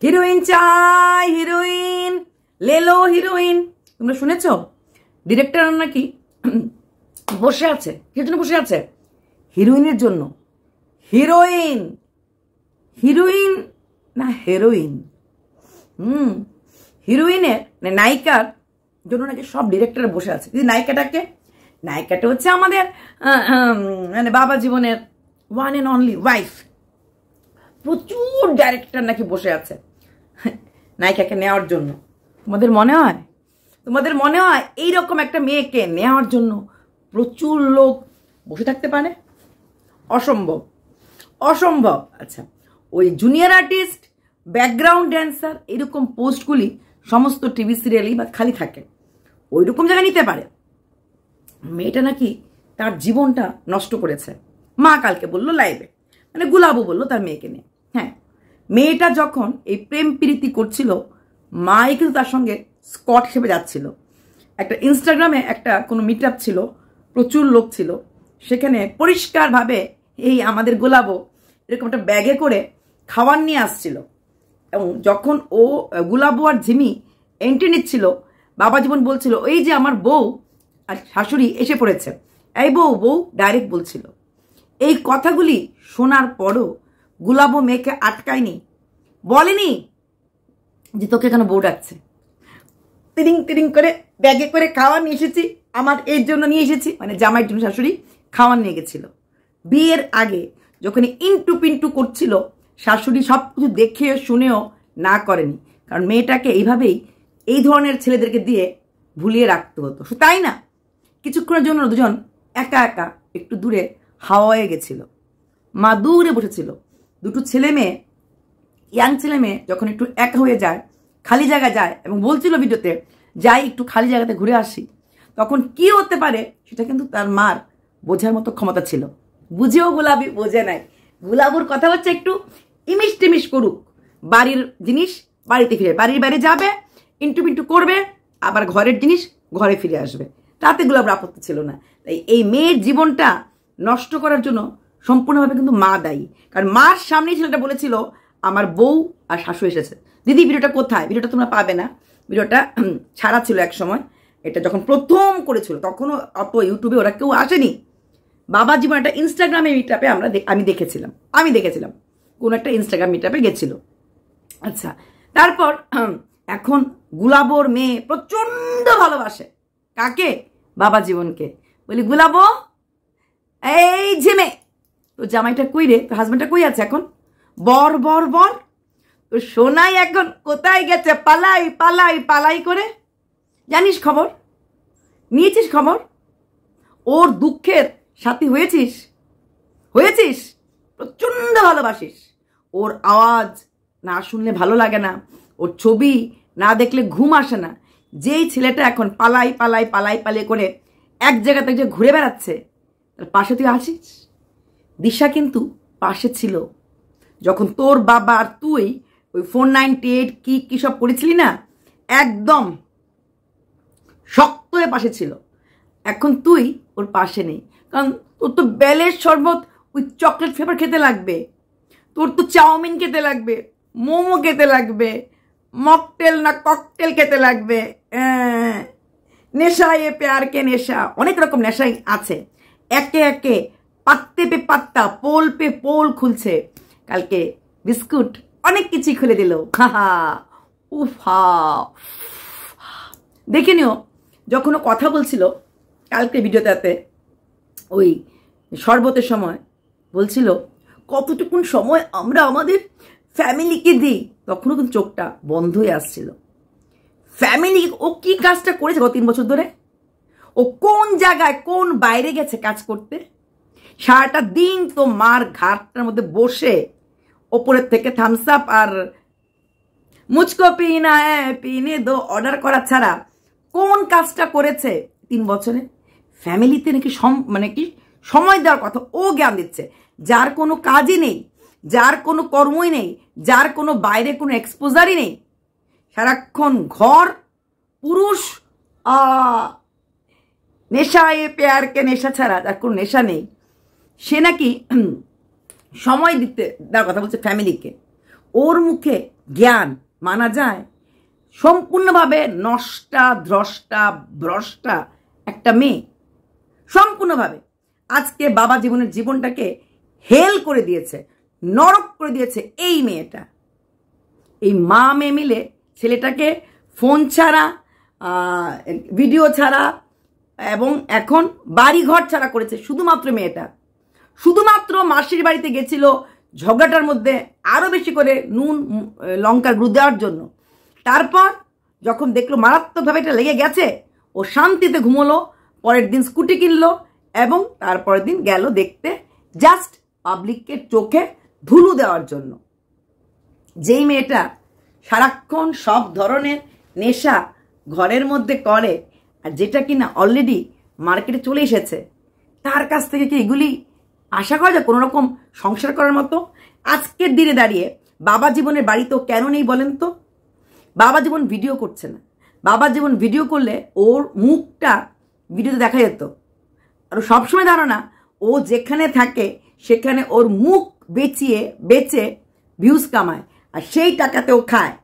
Heroine চাই, heroine লেলো heroine. তোমরা শুনেছ ডিরেক্টর নাকি বসে আছে? কিসের জন্য বসে আছে? হিরোইনের জন্য। হিরোইন, হিরোইন না হেরোইন। হিরোইনের নায়িকার জন্য নাকি সব ডিরেক্টর বসে আছে। নায়িকাটাকে, নায়িকাটা হচ্ছে আমাদের মানে বাবা জীবনের ওয়ান অ্যান্ড অনলি ওয়াইফ। প্রচুর ডাইরেক্টর নাকি বসে আছে নায়িকাকে নেওয়ার জন্য। তোমাদের মনে হয় এইরকম একটা মেয়েকে নেওয়ার জন্য প্রচুর লোক বসে থাকতে পারে? অসম্ভব, অসম্ভব। আচ্ছা, ওই জুনিয়র আর্টিস্ট, ব্যাকগ্রাউন্ড ড্যান্সার, এরকম পোস্টগুলি সমস্ত টিভি সিরিয়ালই বা খালি থাকে। ওই রকম জায়গায় নিতে পারে। মেয়েটা নাকি তার জীবনটা নষ্ট করেছে। মা কালকে বললো লাইভে, মানে গুলাবো বললো তার মেয়েকে নিয়ে। হ্যাঁ, মেয়েটা যখন এই প্রেম প্রীতি করছিল, মাই কিন্তু তার সঙ্গে স্কট হিসেবে যাচ্ছিল। একটা ইনস্টাগ্রামে একটা কোনো মিট আপ ছিল, প্রচুর লোক ছিল, সেখানে পরিষ্কারভাবে এই আমাদের গোলাবো এরকম একটা ব্যাগে করে খাবার নিয়ে আসছিল। এবং যখন ও গুলাবো আর ঝিমি এন্ট্রি নিচ্ছিল, বাবা জীবন বলছিল ওই যে আমার বউ আর শাশুড়ি এসে পড়েছে, এই বউ বউ ডাইরেক্ট বলছিল। এই কথাগুলি শোনার পরও গুলাবো মেয়েকে আটকায়নি, বলেনি যে তোকে কেন বউ ডাকছে। তিরিং তিরিং করে ব্যাগে করে খাওয়ার নিয়ে এসেছি, আমার এর জন্য নিয়ে এসেছি, মানে জামাইয়ের জন্য শাশুড়ি খাওয়ার নিয়ে গেছিল। বিয়ের আগে যখন ইন্টু পিন্টু করছিল, শাশুড়ি সব কিছু দেখে শুনেও না করেনি, কারণ মেয়েটাকে এইভাবেই এই ধরনের ছেলেদেরকে দিয়ে ভুলিয়ে রাখতে হতো। তাই না, কিছুক্ষণের জন্য দুজন একা একা একটু দূরে হাওয়ায় গেছিল। মা দূরে বসেছিল। দুটো ছেলে মেয়ে, ইয়াং ছেলে মেয়ে যখন একটু একা হয়ে যায়, খালি জায়গা যায় এবং বলছিল ভিডিওতে যাই একটু খালি জায়গাতে ঘুরে আসি, তখন কি হতে পারে সেটা কিন্তু তার মার বোঝার মতো ক্ষমতা ছিল। বুঝেও গোলাবি বোঝে নাই। গোলাবুর কথা হচ্ছে একটু ইমিশ টিমিশ করুক, বাড়ির জিনিস বাড়িতে ফিরে, বাড়ির বাইরে যাবে, ইন্টু পিন্টু করবে, আবার ঘরের জিনিস ঘরে ফিরে আসবে, তাতে গোলাবুর আপত্তি ছিল না। তাই এই মেয়ের জীবনটা নষ্ট করার জন্য সম্পূর্ণভাবে কিন্তু মা দায়ী। কারণ মার সামনেই ছেলেটা বলেছিল আমার বউ আর শাশুড়ি এসেছে। দিদি ভিডিওটা কোথায়? ভিডিওটা তোমরা পাবে না, ভিডিওটা ছাড়া ছিল এক সময়। এটা যখন প্রথম করেছিল তখনও অত ইউটিউবে ওরা কেউ আসেনি। বাবা জীবন একটা ইনস্টাগ্রামে মিটআপে আমি দেখেছিলাম কোন একটা ইনস্টাগ্রাম মিটআপে গেছিল। আচ্ছা, তারপর এখন গুলাবোর মেয়ে প্রচন্ড ভালোবাসে কাকে? বাবা জীবনকে। বলি গুলাবো এই ঝিমে তো জামাইটা কই রে, তো হাজবেন্ডটা কই আছে এখন? বর বর বর তো সোনাই এখন কোথায় গেছে? পালাই পালাই পালাই করে। জানিস খবর? নিয়েছিস খবর? ওর দুঃখের সাথী হয়েছিস? প্রচন্ড ভালোবাসিস। ওর আওয়াজ না শুনলে ভালো লাগে না, ওর ছবি না দেখলে ঘুম আসে না। যেই ছেলেটা এখন পালাই পালাই পালাই পালাই করে এক জায়গাতে যে ঘুরে বেড়াচ্ছে, তার পাশে তুই আসিস? দিশা কিন্তু পাশে ছিল যখন তোর বাবা আর তুই ওই 498 কি সব করেছিলি না, একদম শক্ত হয়ে পাশে ছিল। এখন তুই ওর পাশে নেই, কারণ তোর তো বেলের শরবত ওই চকলেট ফ্লেভার খেতে লাগবে, তোর তো চাউমিন খেতে লাগবে, মোমো খেতে লাগবে, মকটেল না ককটেল খেতে লাগবে, নেশা এ প্যার কে নেশা, অনেক রকম নেশাই আছে। একে একে পাত্তে পে পাত্তা, পোল পে পোল খুলছে। কালকে বিস্কুট অনেক কিছুই খুলে দিল। হা উফা, দেখে নিও যখন ও কথা বলছিল কালকে ভিডিওটাতে, ওই শরবতের সময় বলছিল কতটুকুন সময় আমরা আমাদের ফ্যামিলিকে দিই, তখনও কিন্তু চোখটা বন্ধ হয়ে আসছিল। ফ্যামিলি, ও কি কাজটা করেছে গত 3 বছর ধরে? ও কোন জায়গায় কোন বাইরে গেছে কাজ করতে? সারাটা দিন তো মার ঘাটটার মধ্যে বসে ওপরের থেকে থামস আপ আর মুচকো পিনা পিনে দো অর্ডার করা ছাড়া কোন কাজটা করেছে 3 বছরে? ফ্যামিলিতে নাকি মানে কি সময় দেওয়ার কথা ও জ্ঞান দিচ্ছে। যার কোনো কাজই নেই, যার কোনো কর্মই নেই, যার কোনো বাইরে কোনো এক্সপোজারই নেই, সারাক্ষণ ঘর, পুরুষ, নেশা এ পেয়ারকে নেশা ছাড়া যার কোনো নেশা নেই, সে নাকি সময় দিতে দেওয়ার কথা বলছে ফ্যামিলিকে। ওর মুখে জ্ঞান মানা যায়? সম্পূর্ণভাবে নষ্টা দ্রষ্টা ভ্রষ্টা একটা মেয়ে, সম্পূর্ণভাবে আজকে বাবা জীবনের জীবনটাকে হেল করে দিয়েছে, নরক করে দিয়েছে এই মেয়েটা। এই মা মেয়ে মিলে ছেলেটাকে ফোন ছাড়া, ভিডিও ছাড়া এবং এখন বাড়িঘর ছাড়া করেছে শুধুমাত্র মেয়েটা। শুধুমাত্র মাসির বাড়িতে গেছিল ঝগড়াটার মধ্যে আরও বেশি করে নুন লঙ্কার গুঁড়ো দেওয়ার জন্য। তারপর যখন দেখলো মারাত্মকভাবে এটা লেগে গেছে, ও শান্তিতে ঘুমোলো, পরের দিন স্কুটি কিনলো এবং তারপরের দিন গেল দেখতে জাস্ট পাবলিককে চোখে ধুলো দেওয়ার জন্য। যেই মেয়েটা সারাক্ষণ সব ধরনের নেশা ঘরের মধ্যে করে, আর যেটা কিনা অলরেডি মার্কেটে চলে এসেছে, তার কাছ থেকে কি এগুলি আশা করা যায় কোনো রকম সংসার করার মতো? আজকের দিনে দাঁড়িয়ে বাবা জীবনের বাড়ি তো কেন নেই বলেন তো? বাবা জীবন ভিডিও করছে না। বাবা জীবন ভিডিও করলে ওর মুখটা ভিডিওতে দেখা যেত। আর সবসময় ধারণা ও যেখানে থাকে সেখানে ওর মুখ বেচে ভিউজ কামায়, আর সেই টাকাতে ও খায়।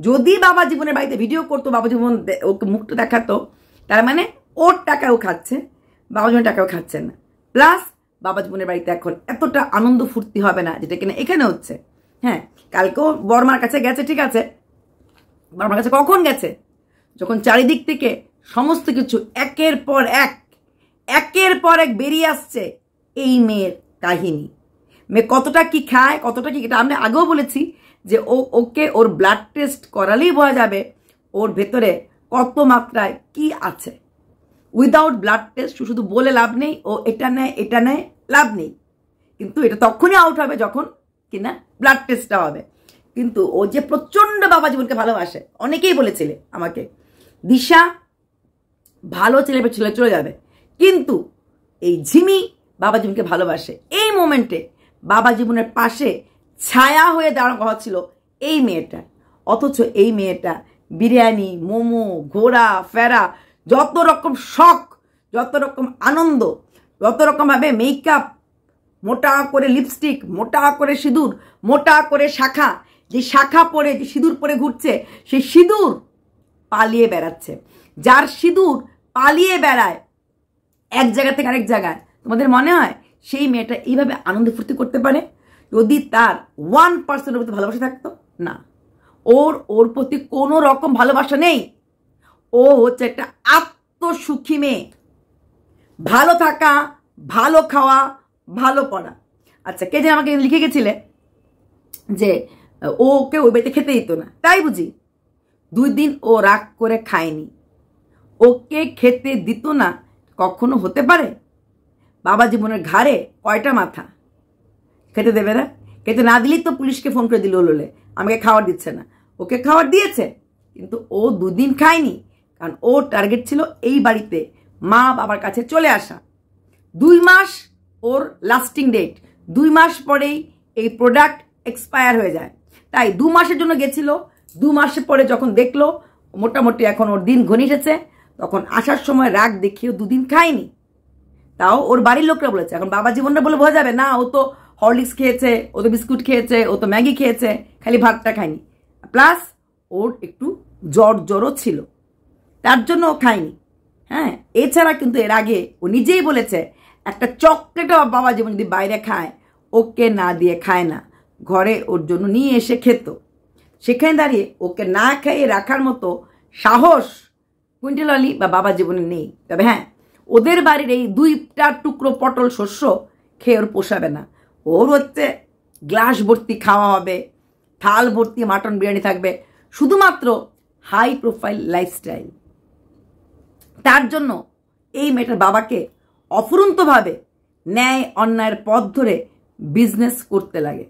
যদি বাবা জীবনের বাড়িতে ভিডিও করতো, বাবা জীবন ওকে মুখটা দেখাতো, তার মানে ওর টাকাও খাচ্ছে, বাবা জীবনের টাকাও খাচ্ছে না। প্লাস বাবা জীবনের বাড়িতে এখন এতটা আনন্দ ফুর্তি হবে না যেটা কিনা এখানে হচ্ছে। হ্যাঁ, কালকেও বর্মার কাছে গেছে, ঠিক আছে, বর্মার কাছে কখন গেছে? যখন চারিদিক থেকে সমস্ত কিছু একের পর এক বেরিয়ে আসছে এই মেয়ের কাহিনী। মেয়ে কতটা কি খায়, কতটা কি, এটা আমরা আগেও বলেছি যে ওকে ওর ব্লাড টেস্ট করালেই বোঝা যাবে ওর ভেতরে কত মাত্রায় কি আছে। উইদাউট ব্লাড টেস্ট শুধু বলে লাভ নেই, ও এটা নেয় লাভ নেই। কিন্তু এটা তখনই আউট হবে যখন কিনা ব্লাড টেস্টটা হবে। কিন্তু ও যে প্রচণ্ড বাবা জীবনকে ভালোবাসে, অনেকেই বলেছিলে আমাকে দিশা ভালো ছেলে চলে যাবে, কিন্তু এই ঝিমি বাবা জীবনকে ভালোবাসে। এই মোমেন্টে বাবা জীবনের পাশে ছায়া হয়ে দাঁড়ানো কথা ছিল এই মেয়েটা। অথচ এই মেয়েটা বিরিয়ানি, মোমো, ঘোরা ফেরা, যত রকম শখ, যত রকম আনন্দ, যত রকমভাবে মেকআপ, মোটা করে লিপস্টিক, মোটা করে সিঁদুর, মোটা করে শাখা, যে শাখা পরে যে সিঁদুর পরে ঘুরছে, সেই সিঁদুর পালিয়ে বেড়াচ্ছে। যার সিঁদুর পালিয়ে বেড়ায় এক জায়গা থেকে আরেক জায়গায়, তোমাদের মনে হয় সেই মেয়েটা এইভাবে আনন্দ ফুর্তি করতে পারে যদি তার 1% প্রতি ভালোবাসা থাকতো? না, ওর প্রতি কোনো রকম ভালোবাসা নেই। ও হচ্ছে একটা আত্মসুখী মেয়ে। ভালো থাকা, ভালো খাওয়া, ভালো পড়া। আচ্ছা, কে যে আমাকে লিখে গেছিলে যে ওকে ওই বাড়িতে খেতে দিত না, তাই বুঝি? 2 দিন ও রাগ করে খায়নি, ওকে খেতে দিত না কখনো হতে পারে? বাবা জীবনের ঘাড়ে কয়টা মাথা? খেতে দেবে না? খেতে না দিলেই তো পুলিশকে ফোন করে দিল, হলে আমাকে খাবার দিচ্ছে না। ওকে খাবার দিয়েছে, কিন্তু ও 2 দিন খায়নি, কারণ ওর টার্গেট ছিল এই বাড়িতে মা বাবার কাছে চলে আসা। 2 মাস ওর লাস্টিং ডেট, 2 মাস পরেই এই প্রোডাক্ট এক্সপায়ার হয়ে যায়। তাই 2 মাসের জন্য গেছিল। 2 মাসের পরে যখন দেখলো মোটামুটি এখন ওর দিন ঘনিয়েছে, তখন আসার সময় রাগ দেখিয়েও 2 দিন খায়নি। তাও ওর বাড়ির লোকরা বলেছে, এখন বাবা জীবনটা বলে বোঝা যাবে না ও তো হরলিক্স খেয়েছে, ও তো বিস্কুট খেয়েছে, ও তো ম্যাগি খেয়েছে, খালি ভাতটা খায়নি। প্লাস ওর একটু জ্বরও ছিল, তার জন্য ও খায়নি। হ্যাঁ, এছাড়া কিন্তু এর আগে ও নিজেই বলেছে একটা চকলেটও বাবা জীবন যদি বাইরে খায়, ওকে না দিয়ে খায় না, ঘরে ওর জন্য নিয়ে এসে খেত। সেখানে দাঁড়িয়ে ওকে না খাইয়ে রাখার মতো সাহস কুইন্টেল আলী বা বাবা জীবনে নেই। তবে হ্যাঁ, ওদের বাড়ির এই 2টা টুকরো পটল শস্য খেয়ে ওর পোষাবে না। ওর হচ্ছে গ্লাস ভর্তি খাওয়া হবে, থাল ভর্তি মাটন বিরিয়ানি থাকবে, শুধুমাত্র হাই প্রোফাইল লাইফস্টাইল। তার জন্য এই মেয়েটার বাবাকে অফুরন্তভাবে ন্যায় অন্যায়ের পথ ধরে বিজনেস করতে লাগে।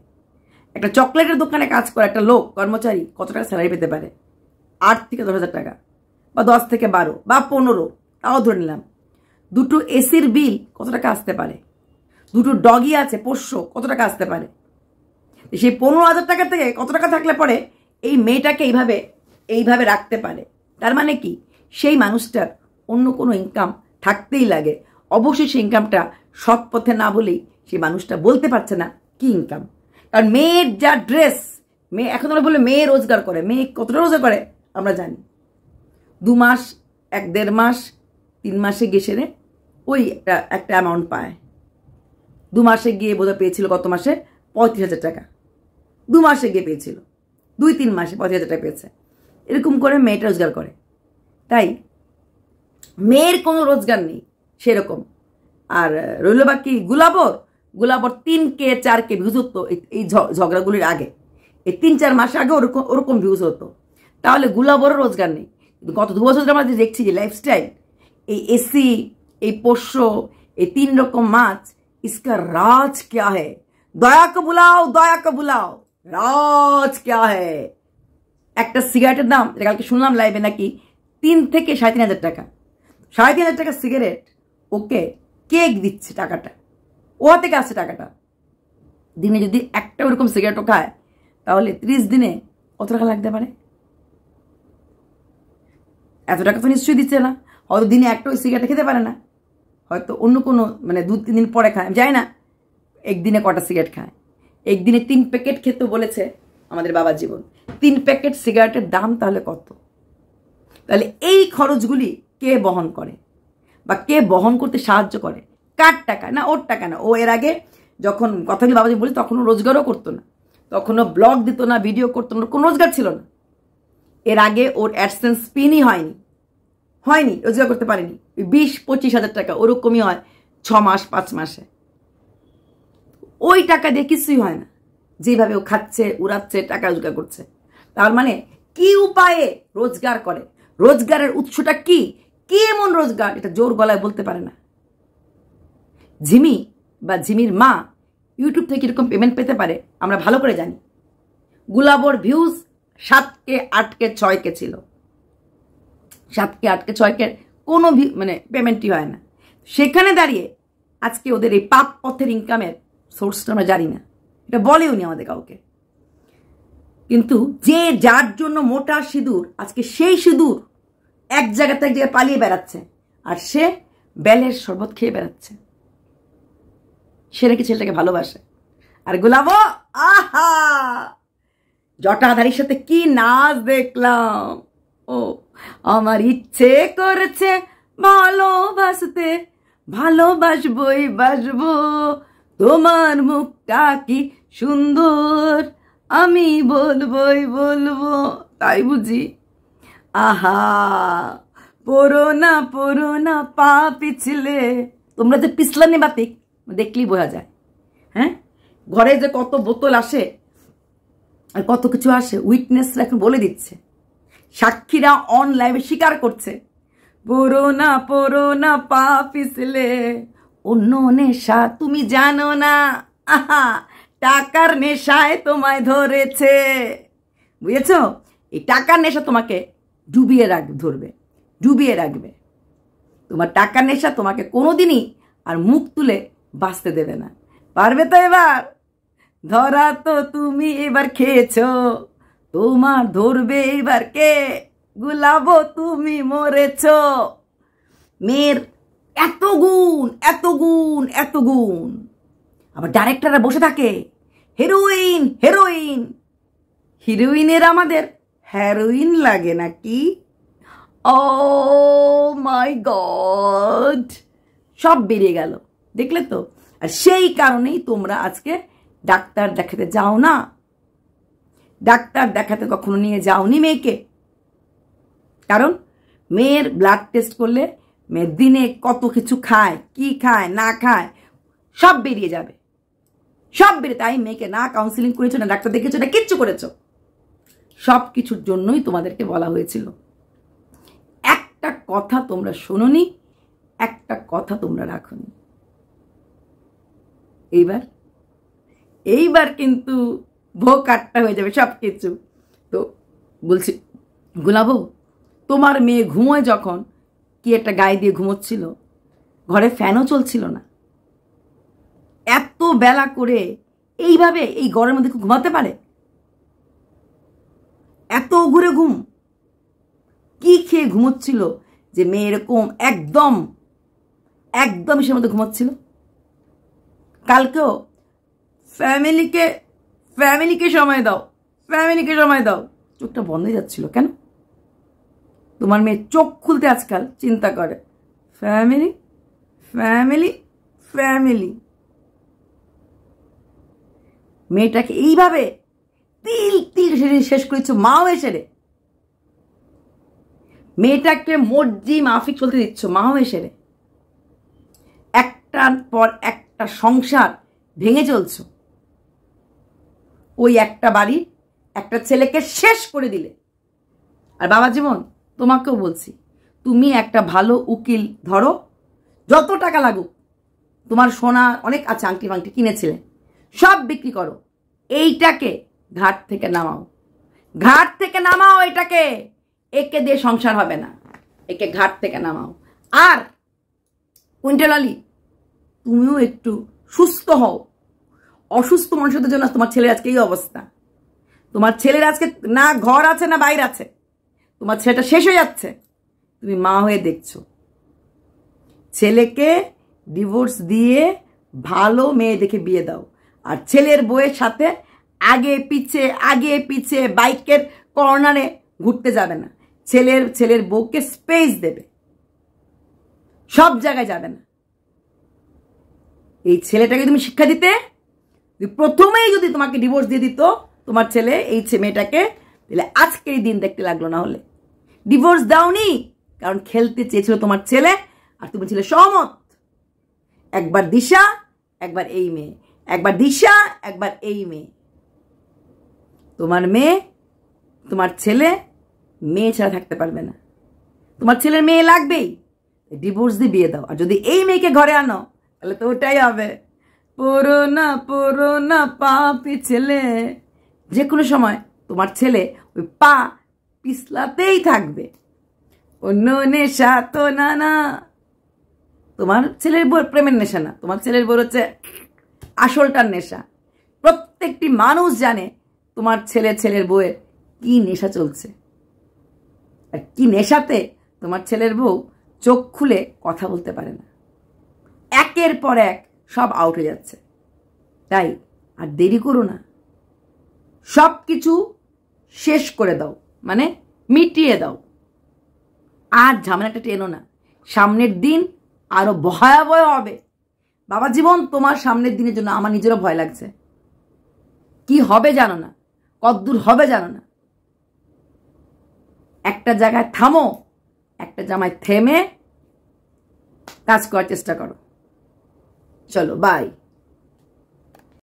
একটা চকলেটের দোকানে কাজ করে একটা লোক, কর্মচারী, কত টাকা স্যালারি পেতে পারে? 8 থেকে 10,000 টাকা, বা 10 থেকে 12 বা 15, তাও ধরে নিলাম। 2টো এসির বিল কত টাকা আসতে পারে? 2টো ডগি আছে পোষ্য, কত টাকা আসতে পারে? সেই 15,000 টাকা থেকে কত টাকা থাকলে পরে এই মেয়েটাকে এইভাবে রাখতে পারে? তার মানে কি সেই মানুষটার অন্য কোনো ইনকাম থাকতেই লাগে। অবশ্যই সেই ইনকামটা সৎ পথে না বলেই সেই মানুষটা বলতে পারছে না কি ইনকাম। কারণ মেয়ের যা ড্রেস, মেয়ে, এখন তোমরা বললে মেয়ে রোজগার করে, মেয়ে কতটা রোজগার করে আমরা জানি। 2 মাস, 1-1.5 মাস, 3 মাসে গিয়ে সেরে ওই একটা অ্যামাউন্ট পায়। 2 মাসে গিয়ে বোধহয় পেয়েছিল গত মাসে 35,000 টাকা। 2 মাসে গিয়ে পেয়েছিল, 2-3 মাসে 35,000 টাকা পেয়েছে। এরকম করে মেয়েটা রোজগার করে। তাই মেয়ের কোনো রোজগার নেই সেরকম। আর রইল বাকি গুলাবর 3K 4K ভিউজ হতো এই ঝগড়াগুলির আগে। এই 3-4 মাস আগে ওরকম ভিউজ হতো। তাহলে গুলাবরও রোজগার নেই। কিন্তু গত 2 বছর আমরা যে দেখছি যে লাইফস্টাইল, এই এসি, এই পোষ্য, এই 3 রকম মাছ, इसका राज क्या है? दया को बुलाओ, राज क्या है? একটা সিগারেটের দাম কালকে শুনলাম লাইভে নাকি 3 থেকে 3,500 টাকা। 3,500 টাকা সিগারেট ওকে কেক দিচ্ছে টাকাটা, ও থেকে আসছে টাকাটা। দিনে যদি একটা ওরকম সিগারেটও খায় তাহলে 30 দিনে কত টাকা লাগতে পারে? এত টাকা তো নিশ্চয়ই দিচ্ছে না। হয়তো দিনে একটা ওই সিগারেট খেতে পারে না, হয়তো অন্য কোনো মানে 2-3 দিন পরে খায়, যাই না একদিনে কটা সিগারেট খায়। একদিনে 3 প্যাকেট খেতে বলেছে আমাদের বাবা জীবন। 3 প্যাকেট সিগারেটের দাম তাহলে কত? তাহলে এই খরচগুলি কে বহন করে বা কে বহন করতে সাহায্য করে? কার টাকা? না ওর টাকা না। ও এর আগে যখন কথাগুলি বাবাজি বলি তখনও রোজগারও করতো না, তখনও ব্লগ দিত না, ভিডিও করতো না, কোনো রোজগার ছিল না। এর আগে ওর অ্যাডসেন্স স্পিনই হয়নি, রোজগার করতে পারেনি। 20-25 হাজার টাকা ওরকমই হয় 6 মাস 5 মাসে। ওই টাকা দিয়ে কিছুই হয় না, যেভাবে ও খাচ্ছে, উড়াচ্ছে, টাকা রোজগার করছে। তার মানে কি উপায়ে রোজগার করে? রোজগারের উৎসটা কি? কি এমন রোজগার এটা জোর গলায় বলতে পারে না। ঝিমি বা ঝিমির মা ইউটিউব থেকে এরকম পেমেন্ট পেতে পারে আমরা ভালো করে জানি। গুলাবর ভিউজ 7K 8K 6K ছিল। 7K 8K 6K কোনো মানে পেমেন্টই হয় না। সেখানে দাঁড়িয়ে আজকে ওদের এই পাপ পথের ইনকামের সোর্সটা আমরা জানি না, এটা বলেও নি আমাদের কাউকে। কিন্তু যে যার জন্য মোটা সিঁদুর, আজকে সেই সিঁদুর এক জায়গা থেকে এক জায়গায় পালিয়ে বেড়াচ্ছে, আর সে বেলের শরবত খেয়ে বেড়াচ্ছে। সে নাকি ছেলেটাকে ভালোবাসে। আর গোলাবো আহা জটাধারীর সাথে কি নাচ দেখলাম! ও আমার ইচ্ছে করেছে ভালোবাসতে, ভালোবাসবই বাসবো, তোমার মুখটা কি সুন্দর, আমি বলবই বলবো। তাই বুঝি? আহা পড়ো না পা পিছলে। তোমরা যে পিছলানি বাতিক দেখলেই বোঝা যায়। হ্যাঁ, ঘরে যে কত বোতল আসে আর কত কিছু আসে, উইটনেসরা এখন বলে দিচ্ছে, সাক্ষীরা অন লাইভে স্বীকার করছে। পড়ো না পা পিছলে, অন্য নেশা তুমি জানো না, আহা টাকার নেশায় তোমায় ধরেছে। বুঝেছ? এই টাকার নেশা তোমাকে ডুবিয়ে রাখবে। তোমার টাকার নেশা তোমাকে কোনোদিনই আর মুখ তুলে বাঁচতে দেবে না। পারবে তো এবার? ধরা তো তুমি এবার খেয়েছো, তোমার ধরবে এবার কে? গুলাবো তুমি মরেছ। মেয়ের এত গুণ, আবার ডাইরেক্টররা বসে থাকে হিরোইনের আমাদের হেরোইন লাগে নাকি? ও মাই গড, সব বেরিয়ে গেল, দেখলে তো? আর সেই কারণেই তোমরা আজকে ডাক্তার দেখাতে যাও না। ডাক্তার দেখাতে কখনো নিয়ে যাওনি মেয়েকে, কারণ মেয়ের ব্লাড টেস্ট করলে মেয়ের দিনে কত কিছু খায়, কি খায় না খায় সব বেরিয়ে যাবে, তাই মেয়েকে না কাউন্সিলিং করেছো, না ডাক্তার দেখেছো, না কিচ্ছু করেছো। সব কিছুর জন্যই তোমাদেরকে বলা হয়েছিল। একটা কথা তোমরা শোনোনি, একটা কথা তোমরা রাখোনি। এইবার কিন্তু ভোগ কাটটা হয়ে যাবে সব কিছু। তো বলছি গুলাবো, তোমার মেয়ে ঘুমোয় যখন কি একটা গায়ে দিয়ে ঘুমোচ্ছিল, ঘরে ফ্যানও চলছিল না। এত বেলা করে এইভাবে এই গরমের মধ্যে ঘুমাতে পারে? এত ঘুরে ঘুম কি খেয়ে ঘুমোচ্ছিল যে মেয়ে এরকম একদম সে মধ্যে ঘুমোচ্ছিল? কালকেও ফ্যামিলিকে সময় দাও, ফ্যামিলিকে সময় দাও। চোখটা বন্ধ হয়ে যাচ্ছিল কেন? তোমার মেয়ে চোখ খুলতে আজকাল চিন্তা করে ফ্যামিলি ফ্যামিলি ফ্যামিলি। মেয়েটাকে এইভাবে তিল তিল শেষ করেছ মাও এসে রে। মেয়েটাকে মর্জি মাফিক চলতে দিচ্ছ মাও এসে রে। একটার পর একটা সংসার ভেঙে চলছ। ওই একটা বাড়ির একটা ছেলেকে শেষ করে দিলে। আর বাবা জীবন তোমাকেও বলছি, তুমি একটা ভালো উকিল ধরো, যত টাকা লাগুক। তোমার সোনা অনেক আছে, আংটি ফাংটি কিনেছিলে, সব বিক্রি করো। এইটাকে ঘাট থেকে নামাও, ঘাট থেকে নামাও এটাকে। একে দিয়ে সংসার হবে না, একে ঘাট থেকে নামাও। আর কুইন্টাল আলী, তুমিও একটু সুস্থ হও। অসুস্থ মানুষদের জন্য তোমার ছেলের আজকে এই অবস্থা। তোমার ছেলের আজকে না ঘর আছে না বাইরে আছে, তোমার ছেলেটা শেষ হয়ে যাচ্ছে। তুমি মা হয়ে দেখছো। ছেলেকে ডিভোর্স দিয়ে ভালো মেয়ে দেখে বিয়ে দাও। আর ছেলের বউয়ের সাথে আগে পিছে বাইকের কর্নারে ঘুরতে যাবে না। ছেলের বউকে স্পেস দেবে, সব জায়গায় যাবে না। এই ছেলেটাকে তুমি শিক্ষা দিতে, প্রথমেই যদি তোমাকে ডিভোর্স দিয়ে দিত তোমার ছেলে এই মেয়েটাকে, তাহলে আজকের এই দিন দেখতে লাগলো না। হলে ডিভোর্স দাওনি কারণ খেলতে চেয়েছিল তোমার ছেলে, আর তুমি ছিলে সহমত। একবার দিশা একবার এই মেয়ে, একবার দিশা একবার এই মেয়ে। তোমার মেয়ে, তোমার ছেলে মেয়ে ছাড়া থাকতে পারবে না। তোমার ছেলের মেয়ে লাগবেই, ডিভোর্স দিয়ে বিয়ে দাও। আর যদি এই মেয়েকে ঘরে আনো তাহলে তো ওটাই হবে, পুরোনা পাপি ছেলে। যে কোনো সময় তোমার ছেলে ওই পা পিছলাতেই থাকবে। অন্য নেশা তো না, তোমার ছেলের বউর প্রেমের নেশা না, তোমার ছেলের বউর হচ্ছে আসলটার নেশা। প্রত্যেকটি মানুষ জানে তোমার ছেলের বউয়ের কি নেশা চলছে, আর কি নেশাতে তোমার ছেলের বউ চোখ খুলে কথা বলতে পারে না। একের পর এক সব আউট হয়ে যাচ্ছে। তাই আর দেরি করো না, সব কিছু শেষ করে দাও, মানে মিটিয়ে দাও। আর ঝামেলাটা টেনো না, সামনের দিন আরো ভয়াবহ হবে। বাবা জীবন, তোমার সামনের দিনের জন্য আমার নিজেরও ভয় লাগছে। কি হবে জানো না, কতদূর হবে জানো না। একটা জায়গায় থামো, একটা জায়গায় থেমে কাজ করার চেষ্টা করো। চলো বাই।